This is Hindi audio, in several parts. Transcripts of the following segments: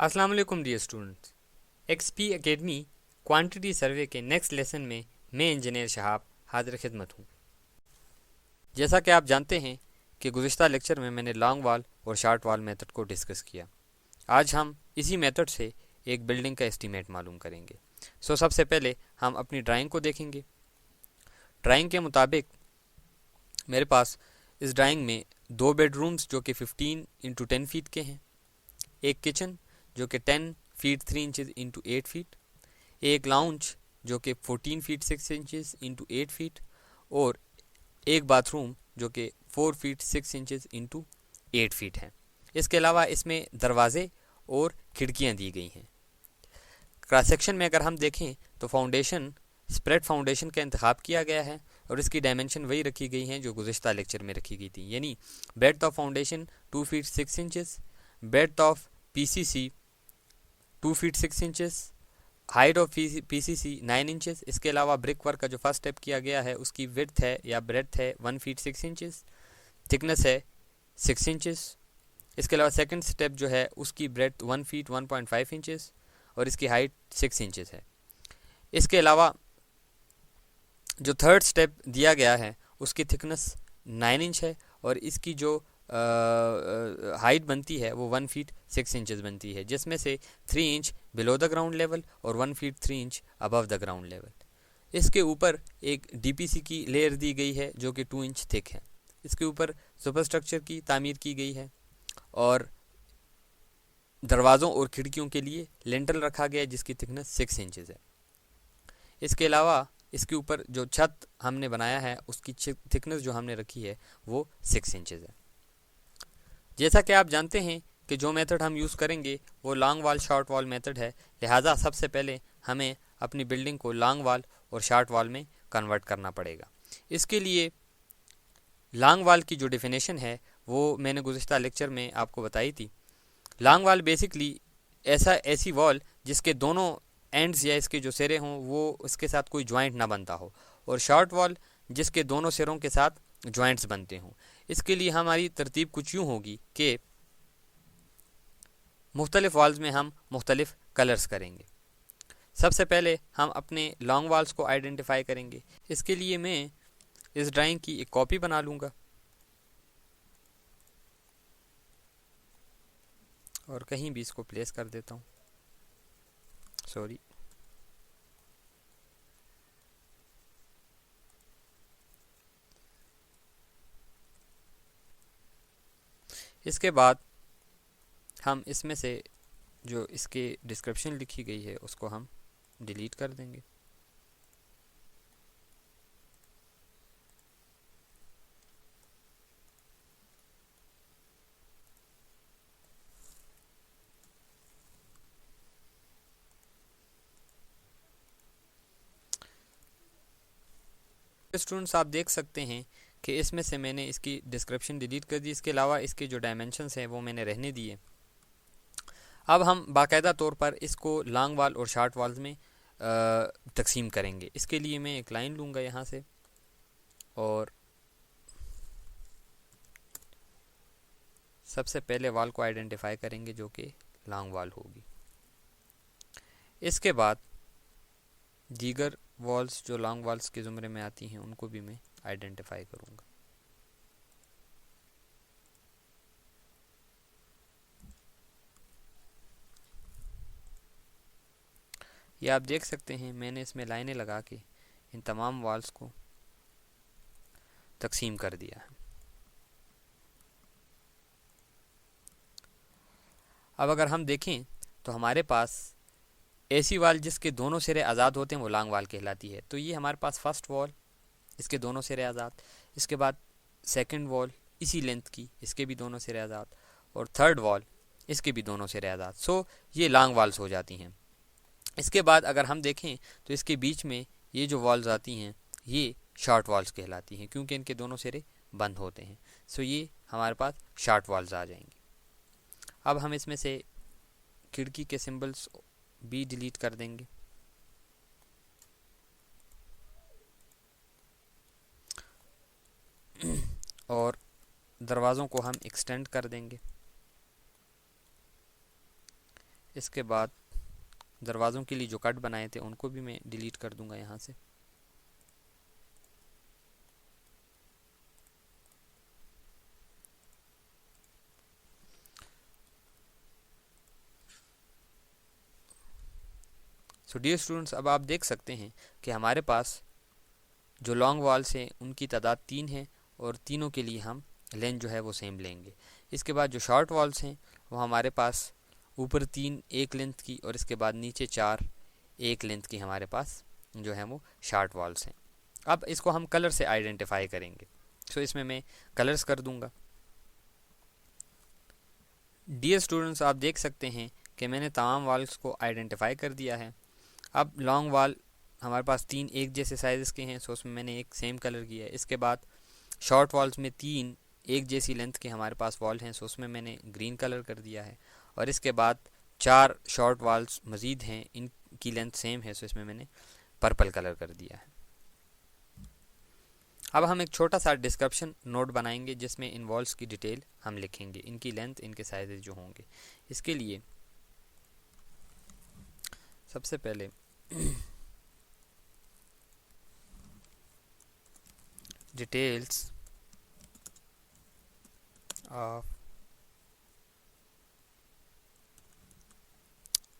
अस्सलाम वालेकुम dear students. XP academy quantity survey के नेक्स्ट लेसन में मैं इंजीनियर शहाब हाजिर खिदमत हूँ। जैसा कि आप जानते हैं कि गुज़िश्ता लेक्चर में मैंने लॉन्ग वॉल और शार्ट वॉल मेथड को डिस्कस किया। आज हम इसी मेथड से एक बिल्डिंग का एस्टीमेट मालूम करेंगे। सबसे पहले हम अपनी ड्राइंग को देखेंगे। ड्राइंग के मुताबिक मेरे पास इस ड्राइंग में दो बेडरूम्स जो कि 15 इंटू 10 फीट के हैं, एक किचन जो कि 10 फीट 3 इंचज़ इंटू 8 फीट, एक लाउंज जो कि 14 फीट 6 इंचज़ इंटू 8 फीट और एक बाथरूम जो कि 4 फीट 6 इंचज़ इंटू 8 फीट है। इसके अलावा इसमें दरवाजे और खिड़कियां दी गई हैं। क्रॉस सेक्शन में अगर हम देखें तो फाउंडेशन स्प्रेड फाउंडेशन का इंतखाब किया गया है और इसकी डायमेंशन वही रखी गई हैं जो गुज़िश्ता लेक्चर में रखी गई थी, यानी breadth of foundation 2 feet 6 inches, breadth of PCC 2 feet 6 inches, height of PCC 9 inches. इसके अलावा ब्रिक वर्क का जो फर्स्ट स्टेप किया गया है उसकी विड्थ है या ब्रेड्थ है 1 फीट 6 इंचज़, थिकनेस है 6 इंचज़। इसके अलावा सेकंड स्टेप जो है उसकी ब्रेड्थ 1 फीट 1.5 इंचज़ और इसकी हाइट 6 इंचज़ है। इसके अलावा जो थर्ड स्टेप दिया गया है उसकी थिकनेस 9 इंच है और इसकी जो हाइट बनती है वो 1 फीट 6 इंचज़ बनती है, जिसमें से 3 inch below the ground level और 1 feet 3 inch above the ground level. इसके ऊपर एक डीपीसी की लेयर दी गई है जो कि 2 इंच थिक है। इसके ऊपर सुपर स्ट्रक्चर की तामीर की गई है और दरवाज़ों और खिड़कियों के लिए लिंटल रखा गया है जिसकी थिकनेस 6 इंचज़ है। इसके अलावा इसके ऊपर जो छत हमने बनाया है उसकी थिकनेस जो हमने रखी है वो 6 इंचज़ है। जैसा कि आप जानते हैं कि जो मेथड हम यूज़ करेंगे वो long wall short wall method है, लिहाजा सबसे पहले हमें अपनी बिल्डिंग को लॉन्ग वॉल और शॉर्ट वॉल में कन्वर्ट करना पड़ेगा। इसके लिए लॉन्ग वॉल की जो डेफिनेशन है वो मैंने गुज़िश्ता लेक्चर में आपको बताई थी। लॉन्ग वॉल बेसिकली ऐसी वॉल जिसके दोनों एंड्स या इसके जो सिरे हों वो उसके साथ कोई जॉइंट ना बनता हो, और शॉर्ट वॉल जिसके दोनों सिरों के साथ जॉइंट्स बनते हों। इसके लिए हमारी तरतीब कुछ यूँ होगी कि मुख्तलिफ वॉल्स में हम मुख्तलिफ कलर्स करेंगे। सबसे पहले हम अपने लॉन्ग वॉल्स को आइडेंटिफाई करेंगे। इसके लिए मैं इस ड्राइंग की एक कॉपी बना लूँगा और कहीं भी इसको प्लेस कर देता हूँ। सॉरी, इसके बाद हम इसमें से जो इसके डिस्क्रिप्शन लिखी गई है उसको हम डिलीट कर देंगे। स्टूडेंट्स, आप देख सकते हैं कि इसमें से मैंने इसकी डिस्क्रिप्शन डिलीट कर दी। इसके अलावा इसके जो डायमेंशंस हैं वो मैंने रहने दिए। अब हम बाकायदा तौर पर इसको लॉन्ग वॉल और शार्ट वॉल्स में तकसीम करेंगे। इसके लिए मैं एक लाइन लूँगा यहाँ से और सबसे पहले वॉल को आइडेंटिफाई करेंगे जो कि लॉन्ग वॉल होगी। इसके बाद दीगर वॉल्स जो लॉन्ग वॉल्स के ज़ुमरे में आती हैं उनको भी मैं आइडेंटिफाई करूँगा। ये आप देख सकते हैं मैंने इसमें लाइनें लगा के इन तमाम वॉल्स को तकसीम कर दिया है। अब अगर हम देखें तो हमारे पास ऐसी वॉल जिसके दोनों सिरे आज़ाद होते हैं वो लॉन्ग वॉल कहलाती है। तो ये हमारे पास फर्स्ट वॉल, इसके दोनों सिरे आज़ाद, इसके बाद सेकंड वॉल इसी लेंथ की, इसके भी दोनों सिरे आज़ाद, और थर्ड वॉल इसके भी दोनों सिरे आज़ाद। ये लॉन्ग वॉल्स हो जाती हैं। इसके बाद अगर हम देखें तो इसके बीच में ये जो वॉल्स आती हैं ये शॉर्ट वॉल्स कहलाती हैं क्योंकि इनके दोनों सिरे बंद होते हैं। ये हमारे पास शॉर्ट वॉल्स आ जाएंगी। अब हम इसमें से खिड़की के सिंबल्स भी डिलीट कर देंगे और दरवाज़ों को हम एक्सटेंड कर देंगे। इसके बाद दरवाज़ों के लिए जो कट बनाए थे उनको भी मैं डिलीट कर दूंगा यहाँ से। सो डियर स्टूडेंट्स, अब आप देख सकते हैं कि हमारे पास जो लॉन्ग वॉल्स हैं उनकी तादाद 3 है और तीनों के लिए हम लेंथ जो है वो सेम लेंगे। इसके बाद जो शॉर्ट वॉल्स हैं वो हमारे पास ऊपर 3 एक लेंथ की और इसके बाद नीचे 4 एक लेंथ की हमारे पास जो है वो शॉर्ट वॉल्स हैं। अब इसको हम कलर से आइडेंटिफाई करेंगे। सो इसमें मैं कलर्स कर दूंगा। डियर स्टूडेंट्स, आप देख सकते हैं कि मैंने तमाम वॉल्स को आइडेंटिफाई कर दिया है। अब लॉन्ग वॉल हमारे पास 3 एक जैसे साइज़ के हैं, सो उसमें मैंने एक सेम कलर किया है। इसके बाद शॉर्ट वॉल्स में 3 एक जैसी लेंथ के हमारे पास वॉल हैं, सो उसमें मैंने ग्रीन कलर कर दिया है। और इसके बाद 4 शॉर्ट वॉल्स मज़ीद हैं, इनकी लेंथ सेम है, सो इसमें मैंने पर्पल कलर कर दिया है। अब हम एक छोटा सा डिस्क्रिप्शन नोट बनाएंगे जिसमें इन वॉल्स की डिटेल हम लिखेंगे, इनकी लेंथ, इनके साइजेस जो होंगे। इसके लिए सबसे पहले डिटेल्स ऑफ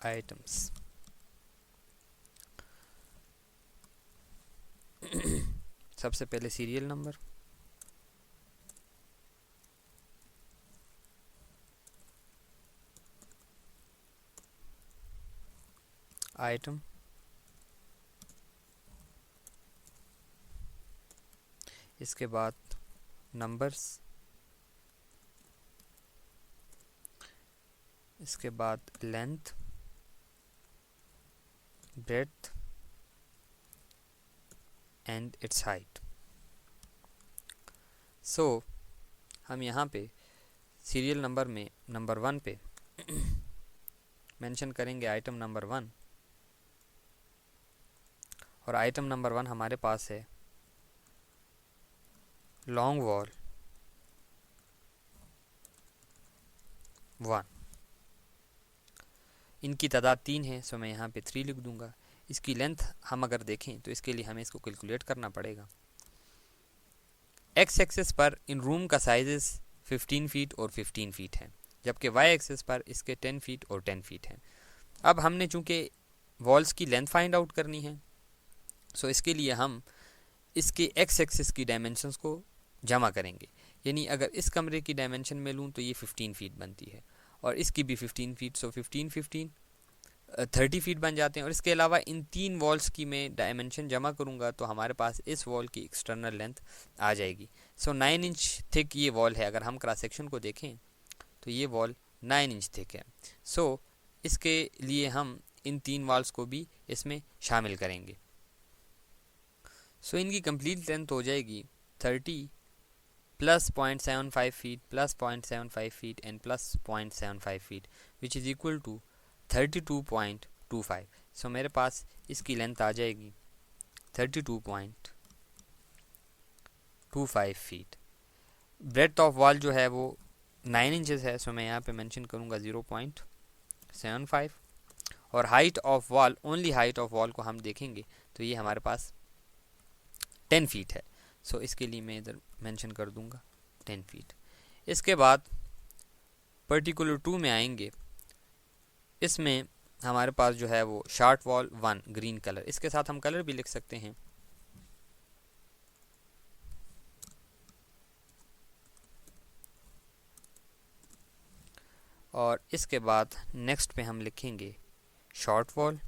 आइटम्स। सबसे पहले सीरियल नंबर, आइटम, इसके बाद नंबर्स, इसके बाद length, breadth and its height. So हम यहाँ पे सीरियल नंबर में नंबर 1 पे मेंशन करेंगे आइटम नंबर 1, और आइटम नंबर 1 हमारे पास है लॉन्ग वॉल 1। इनकी तादाद 3 है, सो मैं यहाँ पे 3 लिख दूंगा। इसकी लेंथ हम अगर देखें तो इसके लिए हमें इसको कैलकुलेट करना पड़ेगा। एक्स एक्सिस पर इन रूम का साइजेस 15 फीट और 15 फीट है, जबकि वाई एक्सिस पर इसके 10 फीट और 10 फीट है। अब हमने चूँकि वॉल्स की लेंथ फाइंड आउट करनी है, सो इसके लिए हम इसके एक्स एक्सिस की डायमेंशंस को जमा करेंगे। यानी अगर इस कमरे की डायमेंशन में लूँ तो ये 15 फीट बनती है और इसकी भी 15 फीट, सो 15 30 फीट बन जाते हैं। और इसके अलावा इन 3 वॉल्स की मैं डायमेंशन जमा करूंगा तो हमारे पास इस वॉल की एक्सटर्नल लेंथ आ जाएगी। सो 9 इंच थिक ये वॉल है। अगर हम क्रॉस सेक्शन को देखें तो ये वॉल 9 इंच थिक है। सो इसके लिए हम इन 3 वॉल्स को भी इसमें शामिल करेंगे। सो इनकी कंप्लीट लेंथ हो जाएगी 30 plus 0.75 feet plus 0.75 feet and plus 0.75 feet which is equal to 32.25। So मेरे पास इसकी लेंथ आ जाएगी 32.25 फीट। ब्रेड्थ ऑफ वॉल जो है वो 9 इंचेस है, सो मैं यहाँ पे मेंशन करूँगा 0.75। और height of wall, only height of wall को हम देखेंगे तो ये हमारे पास 10 फीट है। सो इसके लिए मैं इधर मेंशन कर दूँगा 10 फीट। इसके बाद पर्टिकुलर 2 में आएंगे। इसमें हमारे पास जो है वो शॉर्ट वॉल 1 ग्रीन कलर, इसके साथ हम कलर भी लिख सकते हैं। और इसके बाद नेक्स्ट पे हम लिखेंगे शॉर्ट वॉल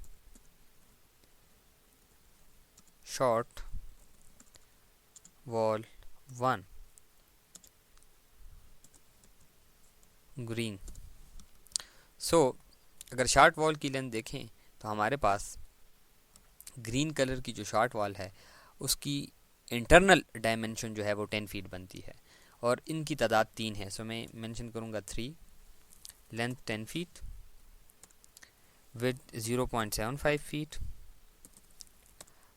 1 ग्रीन। सो अगर शॉर्ट वॉल की लेंथ देखें तो हमारे पास ग्रीन कलर की जो शॉर्ट वॉल है उसकी इंटरनल डायमेंशन जो है वो 10 फीट बनती है और इनकी तादाद 3 है। सो मैं मेंशन करूँगा 3, लेंथ 10 फीट, विड्थ 0.75 फीट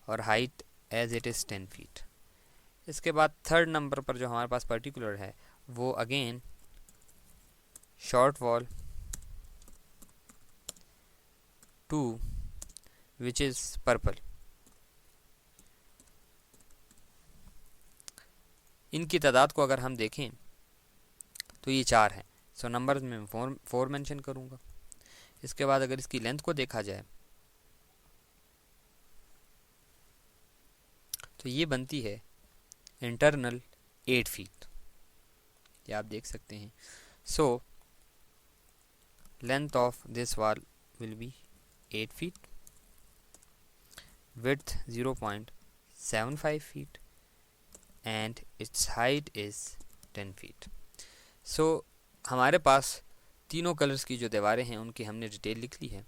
और height as it is 10 feet. इसके बाद थर्ड नंबर पर जो हमारे पास पर्टिकुलर है वो again short wall 2 which is purple। इनकी तादाद को अगर हम देखें तो ये 4 है। सो नंबर्स में फोर मेंशन करूँगा। इसके बाद अगर इसकी लेंथ को देखा जाए तो ये बनती है इंटरनल 8 फीट, ये आप देख सकते हैं। सो length of this wall will B 8 feet, width 0.75 feet and its height is 10 feet। सो हमारे पास तीनों कलर्स की जो दीवारें हैं उनकी हमने डिटेल लिख ली है।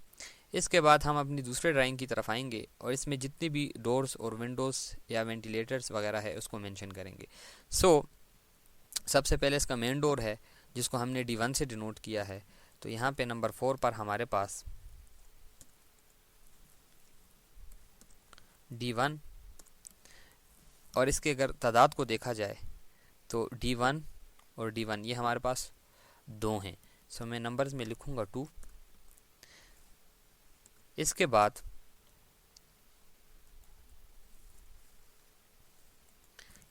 इसके बाद हम अपनी दूसरे ड्राइंग की तरफ आएंगे और इसमें जितने भी डोर्स और विंडोज़ या वेंटिलेटर्स वगैरह है उसको मेंशन करेंगे। सो सबसे पहले इसका मेन डोर है जिसको हमने D1 से डिनोट किया है। तो यहाँ पे नंबर 4 पर हमारे पास D1 और इसके अगर तादाद को देखा जाए तो D1 और D1 ये हमारे पास 2 हैं। सो मैं नंबर्स में लिखूँगा 2। इसके बाद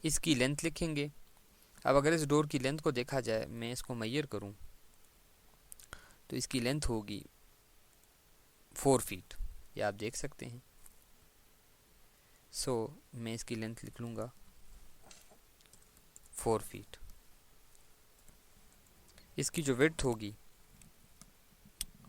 इसकी लेंथ लिखेंगे। अब अगर इस डोर की लेंथ को देखा जाए, मैं इसको मेजर करूं तो इसकी लेंथ होगी 4 फीट, ये आप देख सकते हैं। सो मैं इसकी लेंथ लिख लूँगा 4 फीट। इसकी जो विड्थ होगी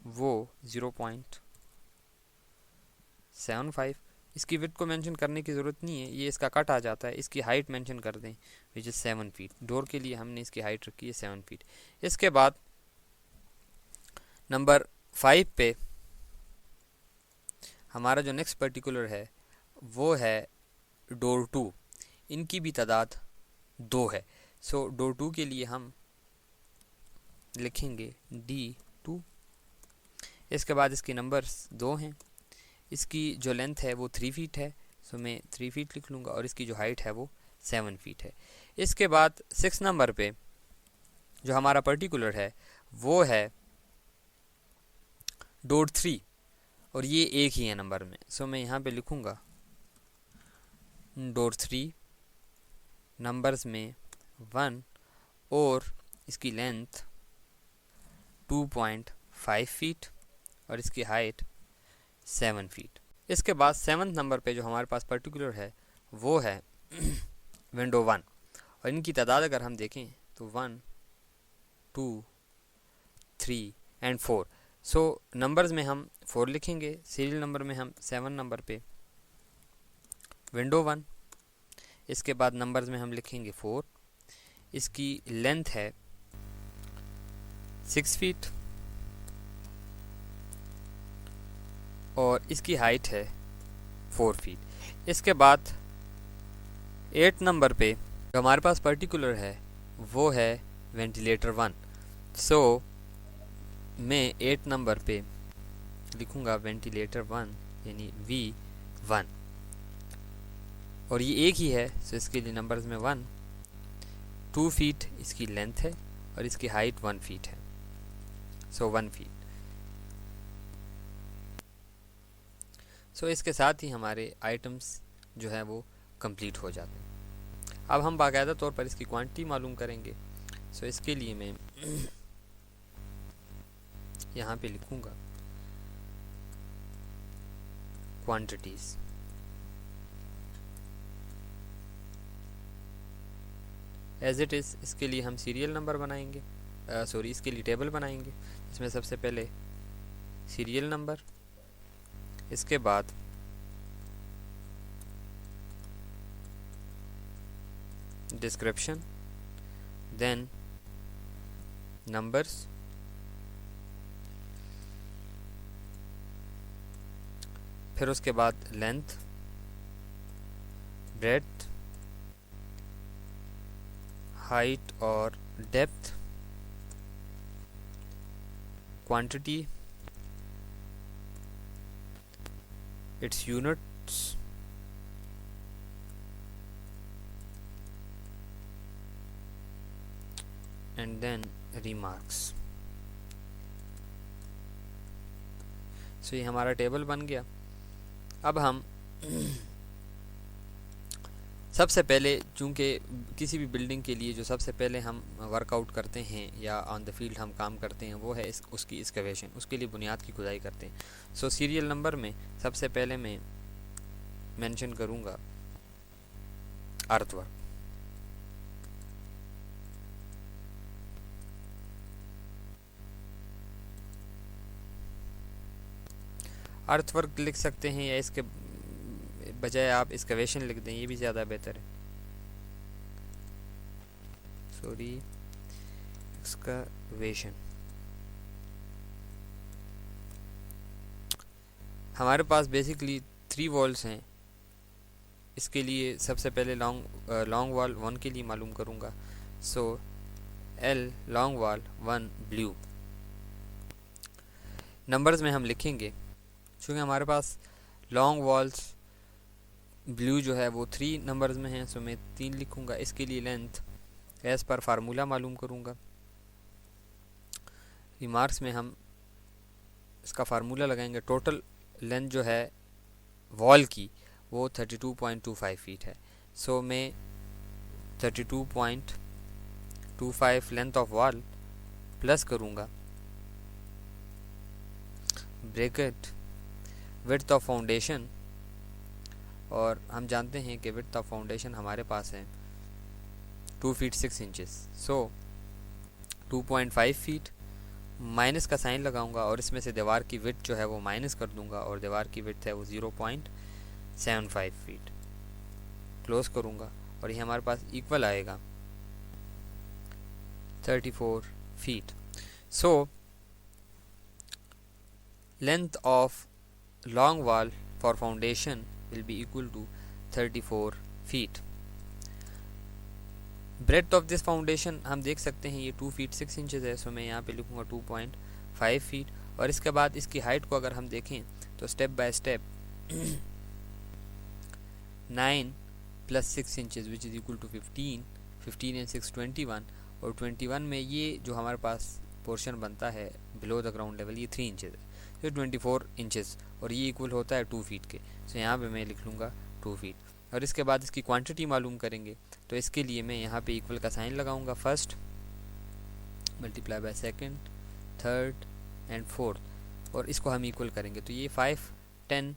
वो 0.75। इसकी विड्थ को मेंशन करने की ज़रूरत नहीं है, ये इसका कट आ जाता है। इसकी हाइट मेंशन कर दें विच इज़ 7 फीट। डोर के लिए हमने इसकी हाइट रखी है 7 फीट। इसके बाद नंबर 5 पे हमारा जो नेक्स्ट पर्टिकुलर है वो है डोर 2। इनकी भी तादाद 2 है। सो डोर 2 के लिए हम लिखेंगे D2। इसके बाद इसकी नंबर्स 2 हैं। इसकी जो लेंथ है वो 3 फीट है। सो मैं 3 फीट लिख लूँगा और इसकी जो हाइट है वो 7 फीट है। इसके बाद 6 नंबर पे जो हमारा पर्टिकुलर है वो है डोर 3 और ये एक ही है नंबर में। सो मैं यहाँ पे लिखूँगा डोर 3 नंबर्स में 1 और इसकी लेंथ 2.5 फीट और इसकी हाइट 7 फीट। इसके बाद 7th नंबर पे जो हमारे पास पर्टिकुलर है वो है विंडो 1 और इनकी तादाद अगर हम देखें तो 1 2 3 एंड 4। सो नंबर्स में हम 4 लिखेंगे। सीरियल नंबर में हम 7 नंबर पे विंडो 1। इसके बाद नंबर्स में हम लिखेंगे 4। इसकी लेंथ है 6 फीट और इसकी हाइट है 4 फीट। इसके बाद 8 नंबर पे जो हमारे पास पर्टिकुलर है वो है वेंटिलेटर 1। सो मैं 8 नंबर पे लिखूँगा वेंटिलेटर 1 यानी V1 और ये एक ही है। सो इसके लिए नंबर्स में 1 2 फीट इसकी लेंथ है और इसकी हाइट 1 फीट है। सो 1 फीट। सो इसके साथ ही हमारे आइटम्स जो है वो कंप्लीट हो जाते हैं। अब हम बाकायदा तौर पर इसकी क्वांटिटी मालूम करेंगे। सो इसके लिए मैं यहाँ पे लिखूँगा क्वांटिटीज़। एज इट इज़ इसके लिए हम सीरियल नंबर बनाएंगे, इसके लिए टेबल बनाएंगे। इसमें सबसे पहले सीरियल नंबर, इसके बाद डिस्क्रिप्शन, देन नंबर्स, फिर उसके बाद लेंथ, ब्रेड्थ, हाइट और depth, quantity, its units, and then remarks। सो ये हमारा टेबल बन गया। अब हम सबसे पहले, चूँकि किसी भी बिल्डिंग के लिए जो सबसे पहले हम वर्कआउट करते हैं या ऑन द फील्ड हम काम करते हैं वो है उसकी एक्सकवेशन, उसके लिए बुनियाद की खुदाई करते हैं। सो सीरियल नंबर में सबसे पहले मैं मेंशन करूँगा अर्थवर्क। अर्थवर्क लिख सकते हैं या इसके बजाय आप एक्सकवेशन लिख दें, ये भी ज़्यादा बेहतर है। Sorry, excavation. हमारे पास बेसिकली 3 वॉल्स हैं। इसके लिए सबसे पहले लॉन्ग वॉल 1 के लिए मालूम करूँगा। सो L long wall 1 blue. Numbers में हम लिखेंगे, चूँकि हमारे पास लॉन्ग वॉल्स ब्लू जो है वो 3 नंबर्स में हैं, सो मैं 3 लिखूँगा। इसके लिए लेंथ एज पर फार्मूला मालूम करूँगा। रिमार्क्स में हम इसका फार्मूला लगाएंगे। टोटल लेंथ जो है वॉल की वो 32.25 फीट है। सो मैं 32.25 लेंथ ऑफ वॉल प्लस करूँगा ब्रैकेट विड्थ ऑफ फाउंडेशन, और हम जानते हैं कि विड्थ ऑफ फाउंडेशन हमारे पास है 2 फीट 6 इंचेस। सो 2.5 फीट माइनस का साइन लगाऊंगा और इसमें से दीवार की विड्थ जो है वो माइनस कर दूंगा, और दीवार की विड्थ है वो 0.75 फीट। क्लोज करूंगा और ये हमारे पास इक्वल आएगा 34 feet. So length of long wall for foundation will be equal to 34 feet. Breadth of this foundation हम देख सकते हैं ये 2 फीट 6 इंचेस है। सो मैं यहाँ पे लिखूँगा 2.5 फीट, और इसके बाद इसकी हाइट को अगर हम देखें तो step by step 9 + 6 inches which is equal to 15 and 6 21, और 21 में ये जो हमारे पास पोर्शन बनता है बिलो द ग्राउंड लेवल ये 3 इंचेस है, तो 24 इंचेस, और ये इक्वल होता है 2 फीट के। सो यहाँ पे मैं लिख लूँगा 2 फीट, और इसके बाद इसकी क्वांटिटी मालूम करेंगे। तो इसके लिए मैं यहाँ पे इक्वल का साइन लगाऊंगा, first multiply by second, third and fourth, और इसको हम इक्वल करेंगे तो ये 5 10,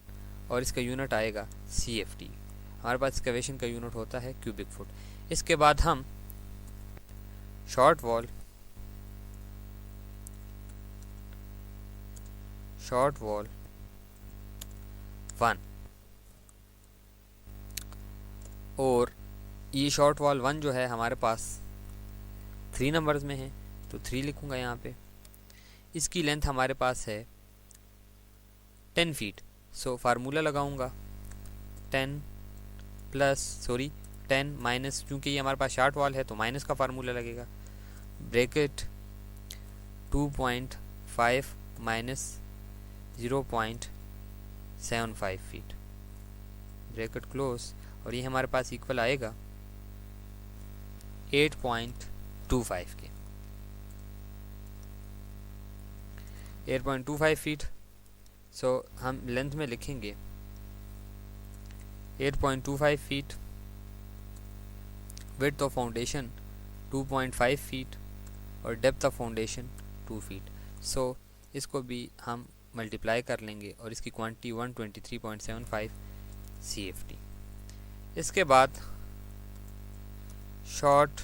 और इसका यूनिट आएगा CFT। हमारे पास एक्सकवेशन का यूनिट होता है क्यूबिक फुट। इसके बाद हम शॉर्ट वॉल 1, और ये शॉर्ट वॉल 1 जो है हमारे पास 3 नंबर्स में है, तो 3 लिखूँगा यहाँ पे। इसकी लेंथ हमारे पास है 10 फीट। सो फार्मूला लगाऊंगा 10 माइनस, क्योंकि ये हमारे पास शॉर्ट वॉल है तो माइनस का फार्मूला लगेगा, bracket 2.5 minus 0.75 feet, bracket close, और ये हमारे पास इक्वल आएगा 8.25 के, 8.25 फीट। सो हम लेंथ में लिखेंगे 8.25 feet, width of foundation 2.5 feet, और डेप्थ ऑफ फाउंडेशन 2 फीट। सो इसको भी हम मल्टीप्लाई कर लेंगे और इसकी क्वांटिटी 123.75 CFT। इसके बाद शॉर्ट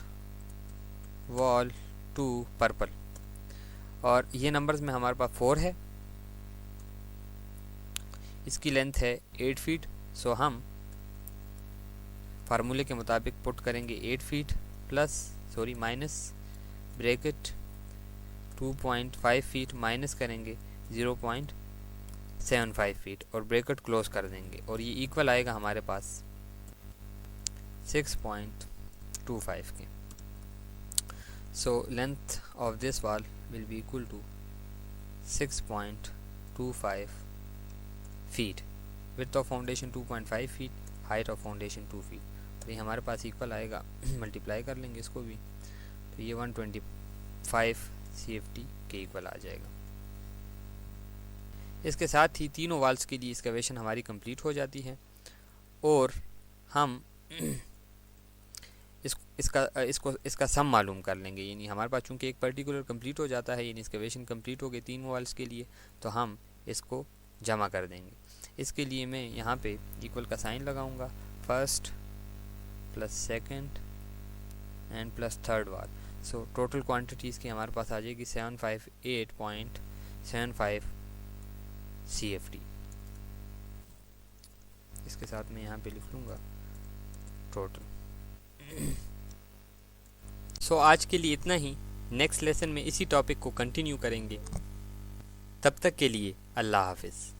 वॉल 2 पर्पल, और ये नंबर्स में हमारे पास 4 है, इसकी लेंथ है 8 फीट। सो हम फार्मूले के मुताबिक पुट करेंगे 8 feet minus bracket 2.5 feet minus करेंगे 0.75 फीट, और ब्रैकेट क्लोज कर देंगे, और ये इक्वल आएगा हमारे पास 6.25 के। So length of this wall will be equal to 6.25 feet, width of foundation 2.5 feet, height of foundation 2 feet, तो ये हमारे पास इक्वल आएगा। मल्टीप्लाई कर लेंगे इसको भी, तो ये 125 CFT के इक्वल आ जाएगा। इसके साथ ही तीनों वाल्स के लिए एक्सकवेशन हमारी कंप्लीट हो जाती है और हम इसका सम मालूम कर लेंगे। यानी हमारे पास चूँकि एक पर्टिकुलर कंप्लीट हो जाता है, यानी एक्सकवेशन कंप्लीट हो गई तीनों वाल्स के लिए, तो हम इसको जमा कर देंगे। इसके लिए मैं यहाँ पे इक्वल का साइन लगाऊंगा, first plus second and plus third wall. So total quantity इसकी हमारे पास आ जाएगी 758.75 CFD। इसके साथ मैं यहाँ पे लिख लूँगा टोटल। सो आज के लिए इतना ही। नेक्स्ट लेसन में इसी टॉपिक को कंटिन्यू करेंगे। तब तक के लिए अल्लाह हाफिज़।